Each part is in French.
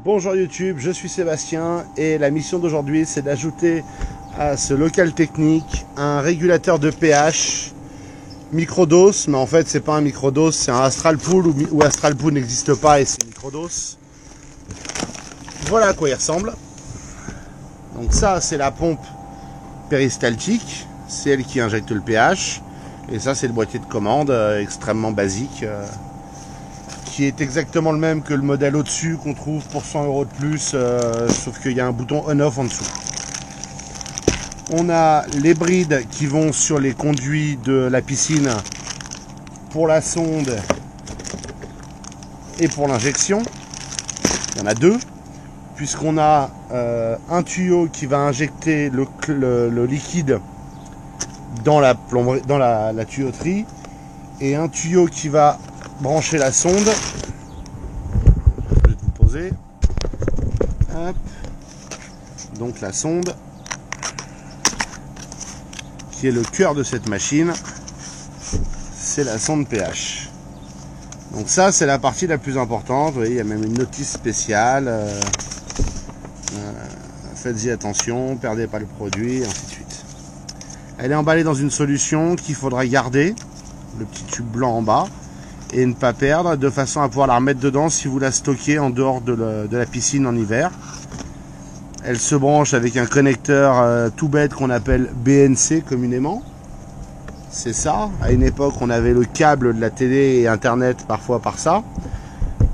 Bonjour YouTube, je suis Sébastien et la mission d'aujourd'hui c'est d'ajouter à ce local technique un régulateur de pH microdose, mais en fait c'est pas un microdose, c'est un Astralpool où Astralpool n'existe pas et c'est microdose. Voilà à quoi il ressemble. Donc ça c'est la pompe péristaltique, c'est elle qui injecte le pH, et ça c'est le boîtier de commande extrêmement basique. Qui est exactement le même que le modèle au-dessus qu'on trouve pour 100 € de plus, sauf qu'il y a un bouton on-off en dessous. On a les brides qui vont sur les conduits de la piscine pour la sonde et pour l'injection. Il y en a deux, puisqu'on a un tuyau qui va injecter le liquide dans la plomberie, dans la tuyauterie, et un tuyau qui va brancher la sonde. Je vais vous poser. Hop. Donc la sonde, qui est le cœur de cette machine, c'est la sonde pH. Donc ça c'est la partie la plus importante. Vous voyez, il y a même une notice spéciale. Faites-y attention, perdez pas le produit, et ainsi de suite. Elle est emballée dans une solution qu'il faudra garder, le petit tube blanc en bas, et ne pas perdre, de façon à pouvoir la remettre dedans si vous la stockez en dehors de la piscine en hiver. Elle se branche avec un connecteur tout bête qu'on appelle BNC communément. C'est ça. À une époque, on avait le câble de la télé et internet parfois par ça.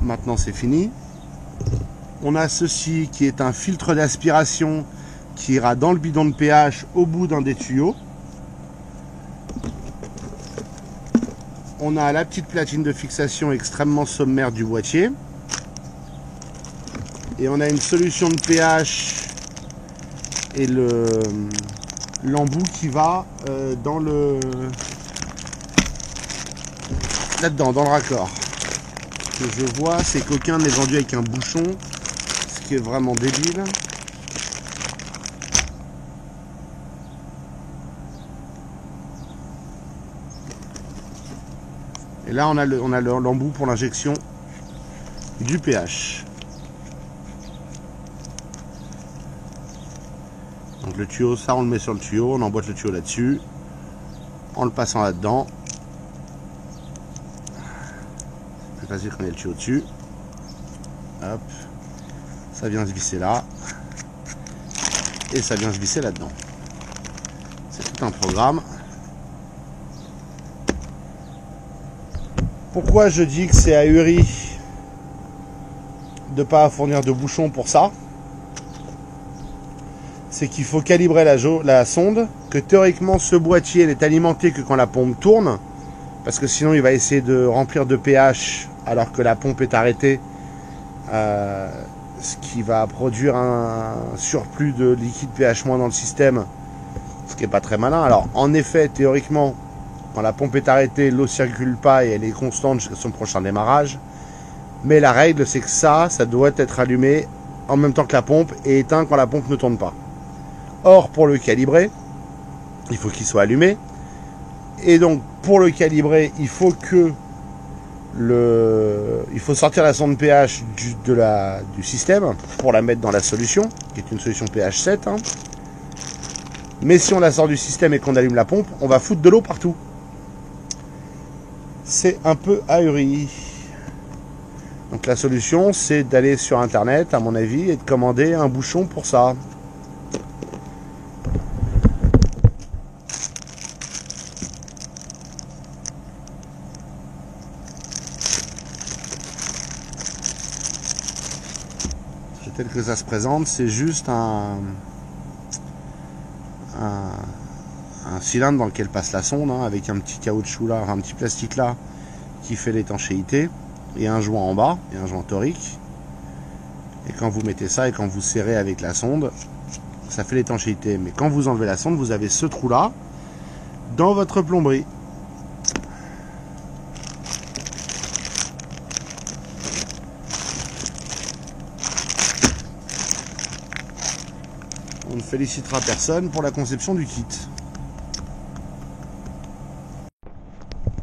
Maintenant, c'est fini. On a ceci qui est un filtre d'aspiration qui ira dans le bidon de pH au bout d'un des tuyaux. On a la petite platine de fixation extrêmement sommaire du boîtier. Et on a une solution de pH et l'embout qui va dans là-dedans, dans le raccord. Ce que je vois, c'est qu'aucun n'est vendu avec un bouchon, ce qui est vraiment débile. Et là, on a l'embout pour l'injection du pH. Donc le tuyau, ça on le met sur le tuyau, on emboîte le tuyau là-dessus, en le passant là-dedans. C'est plus facile quand il y a le tuyau dessus. Hop, ça vient se visser là, et ça vient se visser là-dedans. C'est tout un programme. Pourquoi je dis que c'est ahuri de ne pas fournir de bouchon pour ça? C'est qu'il faut calibrer la sonde, que théoriquement ce boîtier n'est alimenté que quand la pompe tourne, parce que sinon il va essayer de remplir de pH alors que la pompe est arrêtée, ce qui va produire un surplus de liquide pH- dans le système, ce qui n'est pas très malin. Alors en effet, théoriquement, quand la pompe est arrêtée, l'eau ne circule pas et elle est constante jusqu'à son prochain démarrage. Mais la règle, c'est que ça doit être allumé en même temps que la pompe et éteint quand la pompe ne tourne pas. Or, pour le calibrer, il faut qu'il soit allumé. Et donc, pour le calibrer, il faut sortir la sonde pH du système pour la mettre dans la solution, qui est une solution pH 7. Hein. Mais si on la sort du système et qu'on allume la pompe, on va foutre de l'eau partout. C'est un peu ahuri. Donc la solution, c'est d'aller sur internet, à mon avis, et de commander un bouchon pour ça. Tel que ça se présente, c'est juste un cylindre dans lequel passe la sonde, hein, avec un petit caoutchouc là, un petit plastique là qui fait l'étanchéité, et un joint en bas, et un joint torique. Et quand vous mettez ça et quand vous serrez avec la sonde, ça fait l'étanchéité. Mais quand vous enlevez la sonde, vous avez ce trou là dans votre plomberie. On ne félicitera personne pour la conception du kit.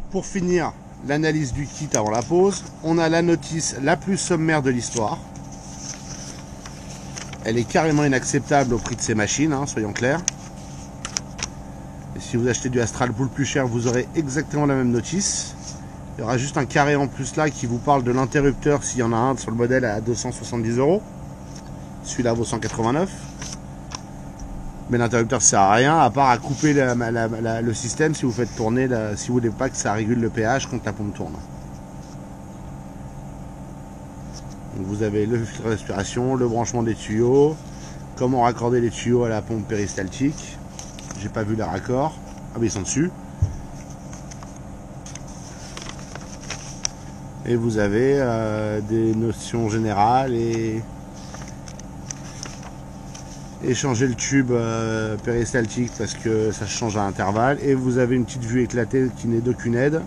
Pour finir l'analyse du kit avant la pause, on a la notice la plus sommaire de l'histoire. elle est carrément inacceptable au prix de ces machines, hein, soyons clairs. Et si vous achetez du Astral Pool plus cher, vous aurez exactement la même notice. Il y aura juste un carré en plus là qui vous parle de l'interrupteur s'il y en a un sur le modèle à 270 €. Celui-là vaut 189. Mais l'interrupteur sert à rien à part à couper le système si vous faites tourner, si vous voulez pas que ça régule le pH quand la pompe tourne. Donc vous avez le filtre de respiration, le branchement des tuyaux, comment raccorder les tuyaux à la pompe péristaltique. J'ai pas vu les raccords. Ah mais ils sont dessus. Et vous avez des notions générales et changer le tube péristaltique parce que ça change à intervalle. Et vous avez une petite vue éclatée qui n'est d'aucune aide,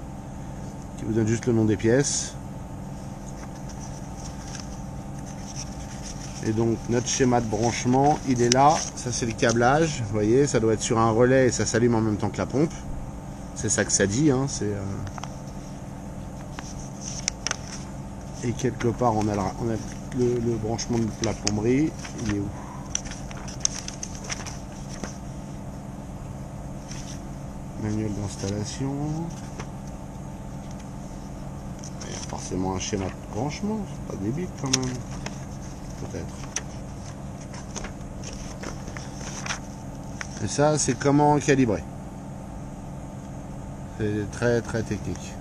qui vous donne juste le nom des pièces. Et donc notre schéma de branchement, il est là. Ça c'est le câblage. Vous voyez, ça doit être sur un relais et ça s'allume en même temps que la pompe. C'est ça que ça dit. Hein. Et quelque part on a le branchement de la plomberie. Il est où? Manuel d'installation. Il y a forcément un schéma de branchement, c'est pas débile quand même. Peut-être. Et ça, c'est comment calibrer. C'est très très technique.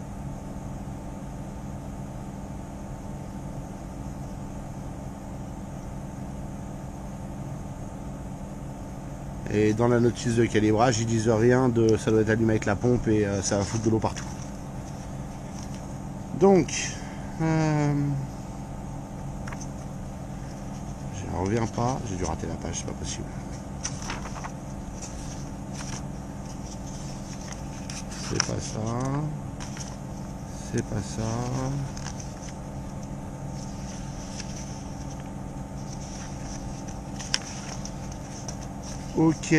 Et dans la notice de calibrage, ils disent rien de ça doit être allumé avec la pompe et ça va foutre de l'eau partout. Donc, je reviens pas, j'ai dû rater la page, c'est pas possible. C'est pas ça. C'est pas ça. Ok.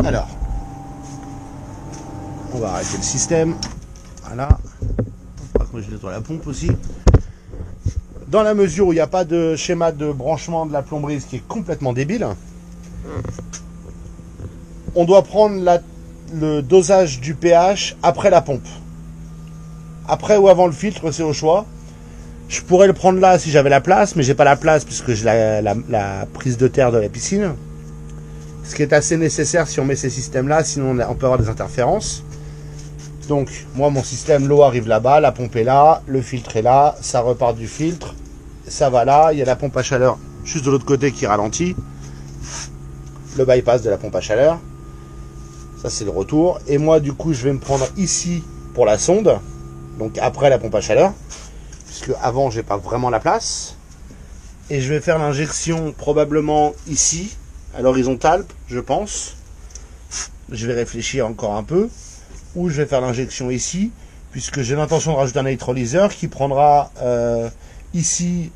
Alors, on va arrêter le système. Voilà. Moi je nettoie la pompe aussi. Dans la mesure où il n'y a pas de schéma de branchement de la plomberie, ce qui est complètement débile, on doit prendre le dosage du pH après la pompe. Après ou avant le filtre, c'est au choix. Je pourrais le prendre là si j'avais la place, mais j'ai pas la place puisque j'ai la prise de terre de la piscine. Ce qui est assez nécessaire si on met ces systèmes-là, sinon on peut avoir des interférences. Donc, moi, mon système, l'eau arrive là-bas, la pompe est là, le filtre est là, ça repart du filtre, ça va là, il y a la pompe à chaleur juste de l'autre côté qui ralentit. Le bypass de la pompe à chaleur. Ça, c'est le retour. Et moi, du coup, je vais me prendre ici pour la sonde, donc après la pompe à chaleur. Puisque avant j'ai pas vraiment la place, et je vais faire l'injection probablement ici à l'horizontale, je pense. Je vais réfléchir encore un peu, ou je vais faire l'injection ici, puisque j'ai l'intention de rajouter un électrolyseur qui prendra ici,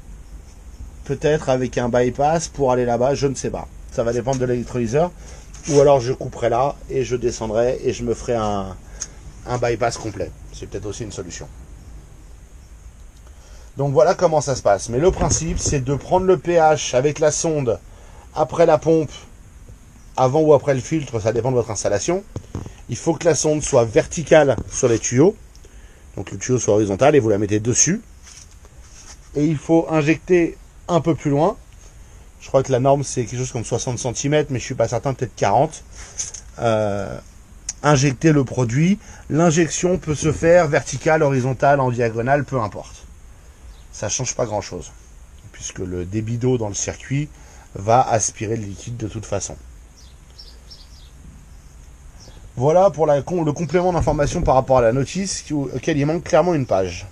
peut-être avec un bypass pour aller là-bas, je ne sais pas. Ça va dépendre de l'électrolyseur, ou alors je couperai là et je descendrai et je me ferai un bypass complet. C'est peut-être aussi une solution. Donc voilà comment ça se passe. Mais le principe, c'est de prendre le pH avec la sonde après la pompe, avant ou après le filtre, ça dépend de votre installation. Il faut que la sonde soit verticale sur les tuyaux. Donc le tuyau soit horizontal et vous la mettez dessus. Et il faut injecter un peu plus loin. Je crois que la norme c'est quelque chose comme 60 cm, mais je ne suis pas certain, peut-être 40. Injecter le produit. L'injection peut se faire verticale, horizontale, en diagonale, peu importe. Ça ne change pas grand chose, puisque le débit d'eau dans le circuit va aspirer le liquide de toute façon. Voilà pour le complément d'information par rapport à la notice, auquel il manque clairement une page.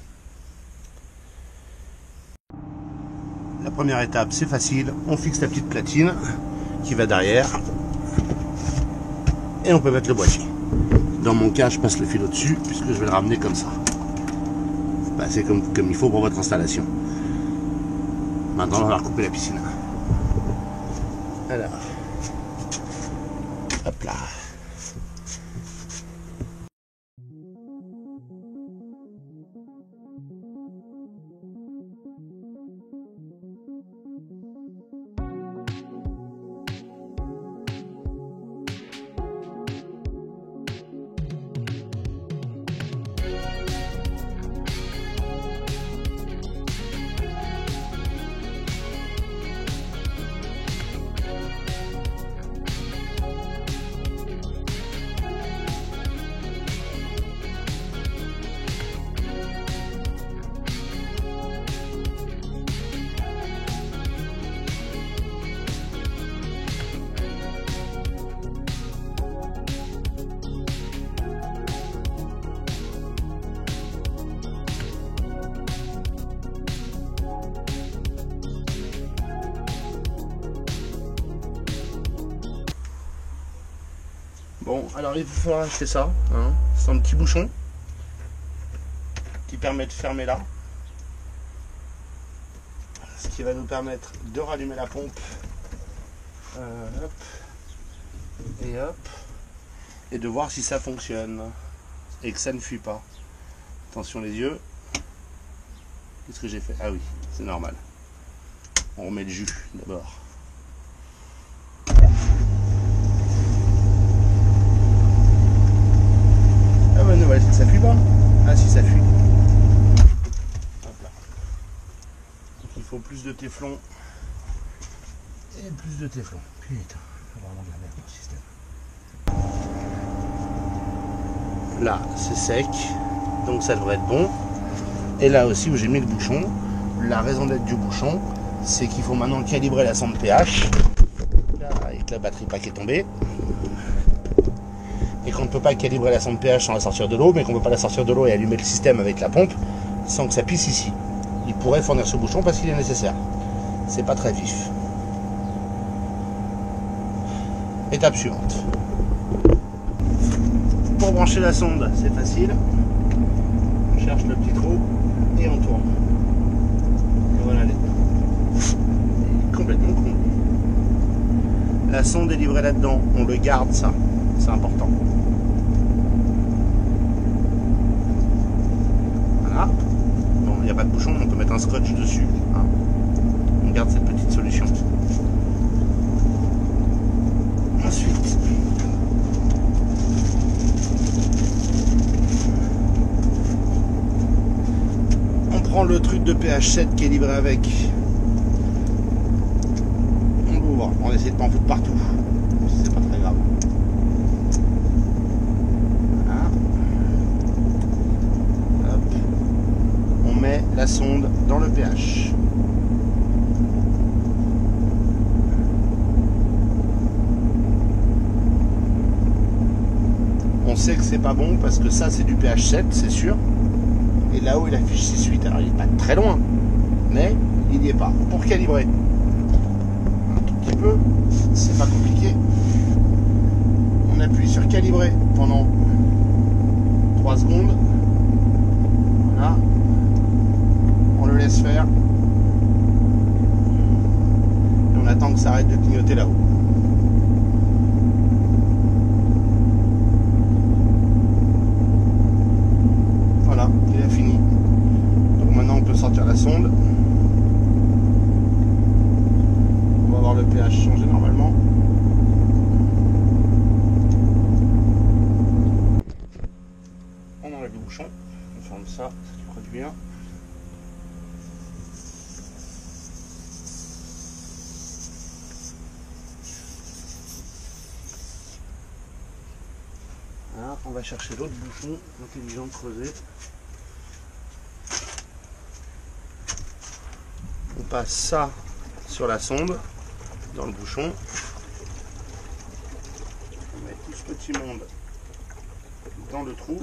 La première étape, c'est facile, on fixe la petite platine qui va derrière, et on peut mettre le boîtier. Dans mon cas, je passe le fil au-dessus, puisque je vais le ramener comme ça. C'est comme il faut pour votre installation. Maintenant, on va recouper la piscine. Alors, hop là. Bon, alors il faudra acheter ça. Hein. C'est un petit bouchon qui permet de fermer là. Ce qui va nous permettre de rallumer la pompe. Hop. Et hop. Et de voir si ça fonctionne. Et que ça ne fuit pas. Attention les yeux. Qu'est-ce que j'ai fait? Ah oui, c'est normal. On remet le jus d'abord. Ah bonne nouvelle, c'est que ça fuit pas. Ah si, ça fuit. Hop là. Donc il faut plus de téflon. Et plus de téflon. Putain, c'est vraiment de la merde le système. Là, c'est sec. Donc ça devrait être bon. Et là aussi où j'ai mis le bouchon, la raison d'être du bouchon, c'est qu'il faut maintenant calibrer la sonde pH. Là, avec la batterie pack est tombée. Et qu'on ne peut pas calibrer la sonde pH sans la sortir de l'eau, mais qu'on ne peut pas la sortir de l'eau et allumer le système avec la pompe sans que ça pisse ici. Il pourrait fournir ce bouchon parce qu'il est nécessaire. C'est pas très vif. Étape suivante. Pour brancher la sonde, c'est facile. On cherche le petit trou et on tourne. Et voilà les. Complètement con. La sonde est livrée là-dedans. On le garde ça. C'est important. Voilà. Bon, il n'y a pas de bouchon, on peut mettre un scotch dessus. Hein. On garde cette petite solution. Ensuite, on prend le truc de pH 7 qui est livré avec. On l'ouvre. On essaie de pas en foutre partout. C'est pas très grave. La sonde dans le pH. On sait que c'est pas bon parce que ça c'est du pH 7, c'est sûr. Et là-haut il affiche 6,8. Alors il n'est pas très loin, mais il n'y est pas. Pour calibrer un tout petit peu, c'est pas compliqué. On appuie sur calibrer pendant 3 secondes. Voilà. On le laisse faire et on attend que ça arrête de clignoter là-haut. Voilà, il a fini. Donc maintenant on peut sortir la sonde. On va voir le pH changer normalement. On enlève le bouchon, on ferme ça, ça produit bien. Voilà, on va chercher l'autre bouchon, intelligent de creuser. On passe ça sur la sonde, dans le bouchon. On met tout ce petit monde dans le trou.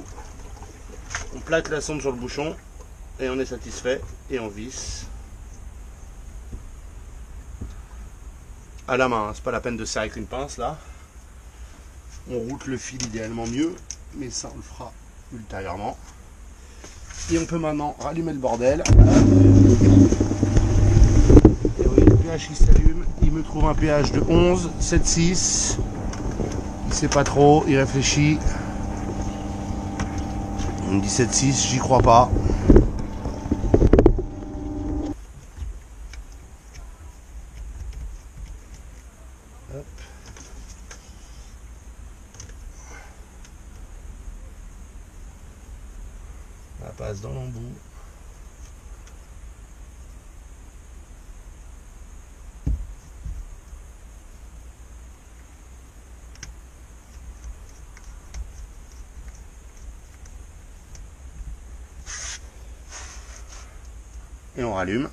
On plaque la sonde sur le bouchon et on est satisfait et on visse. À la main, c'est pas la peine de serrer avec une pince là. On route le fil idéalement mieux, mais ça on le fera ultérieurement. Et on peut maintenant rallumer le bordel. Et oui, le pH il s'allume. Il me trouve un pH de 11, 7,6. Il sait pas trop, il réfléchit. Il me dit 7,6, j'y crois pas. Hop. Ça passe dans l'embout. Et on rallume.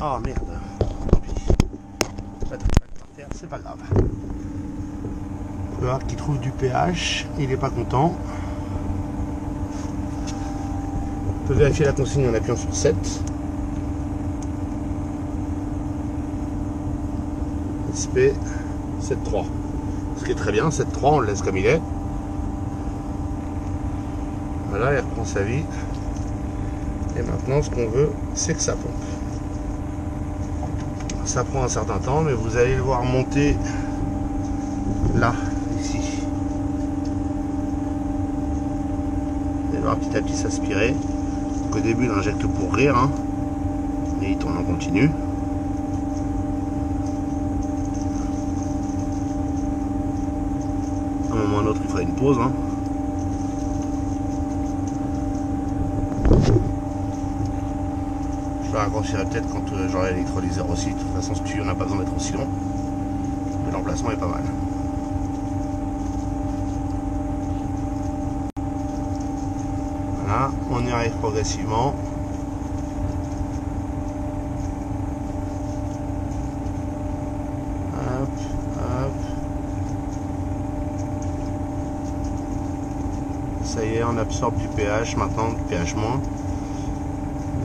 Ah merde. Tant pis. Batterie par terre, c'est pas grave. On peut voir qu'il trouve du pH, il n'est pas content. On peut vérifier la consigne en appuyant sur 7. SP73. Ce qui est très bien, 7.3, on le laisse comme il est. Voilà, il reprend sa vie. Et maintenant, ce qu'on veut, c'est que ça pompe. Ça prend un certain temps, mais vous allez le voir monter là, ici. Vous allez voir petit à petit s'aspirer. Donc au début, il injecte pour rire, hein, et il tourne en continu. À un moment ou à un autre, il fera une pause. Hein. Je le raccourcirai peut-être quand j'aurai l'électrolyseur aussi. De toute façon, ce tuyau n'a pas besoin d'être aussi long. Mais l'emplacement est pas mal. Voilà, on y arrive progressivement. Hop, hop. Ça y est, on absorbe du pH maintenant, du pH-.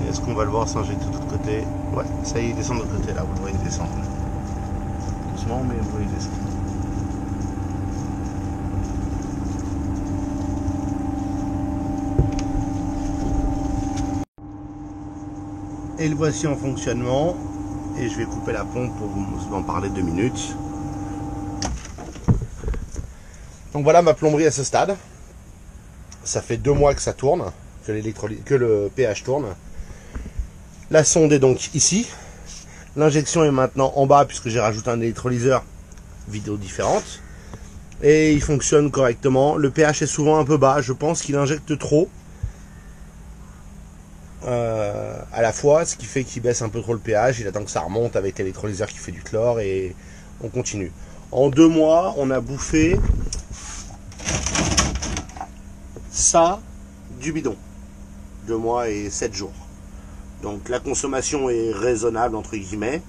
Est-ce qu'on va le voir s'injecter de l'autre côté? Ouais, ça y est, il descend de l'autre côté là, vous le voyez descendre. Doucement, mais vous voyez descendre. Et le voici en fonctionnement. Et je vais couper la pompe pour vous en parler 2 minutes. Donc voilà ma plomberie à ce stade. Ça fait 2 mois que ça tourne, que le pH tourne. La sonde est donc ici. L'injection est maintenant en bas puisque j'ai rajouté un électrolyseur, vidéo différente. Et il fonctionne correctement. Le pH est souvent un peu bas. Je pense qu'il injecte trop à la fois, ce qui fait qu'il baisse un peu trop le pH. Il attend que ça remonte avec l'électrolyseur qui fait du chlore et on continue. En 2 mois, on a bouffé ça du bidon. 2 mois et 7 jours. Donc la consommation est raisonnable entre guillemets.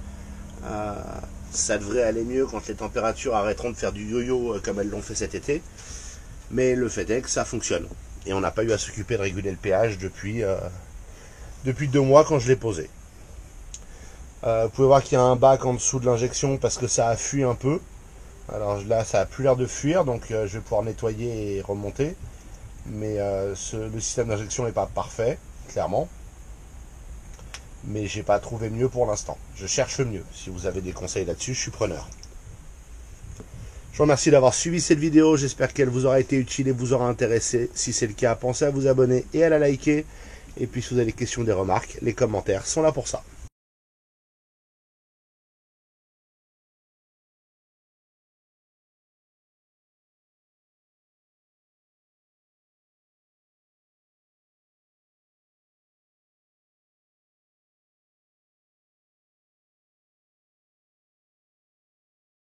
Ça devrait aller mieux quand les températures arrêteront de faire du yo-yo comme elles l'ont fait cet été. Mais le fait est que ça fonctionne. Et on n'a pas eu à s'occuper de réguler le pH depuis 2 mois quand je l'ai posé. Vous pouvez voir qu'il y a un bac en dessous de l'injection parce que ça a fui un peu. Alors là ça a plus l'air de fuir, donc je vais pouvoir nettoyer et remonter. Mais le système d'injection n'est pas parfait, clairement. Mais j'ai pas trouvé mieux pour l'instant. Je cherche mieux. Si vous avez des conseils là-dessus, je suis preneur. Je vous remercie d'avoir suivi cette vidéo. J'espère qu'elle vous aura été utile et vous aura intéressé. Si c'est le cas, pensez à vous abonner et à la liker. Et puis si vous avez des questions, des remarques, les commentaires sont là pour ça.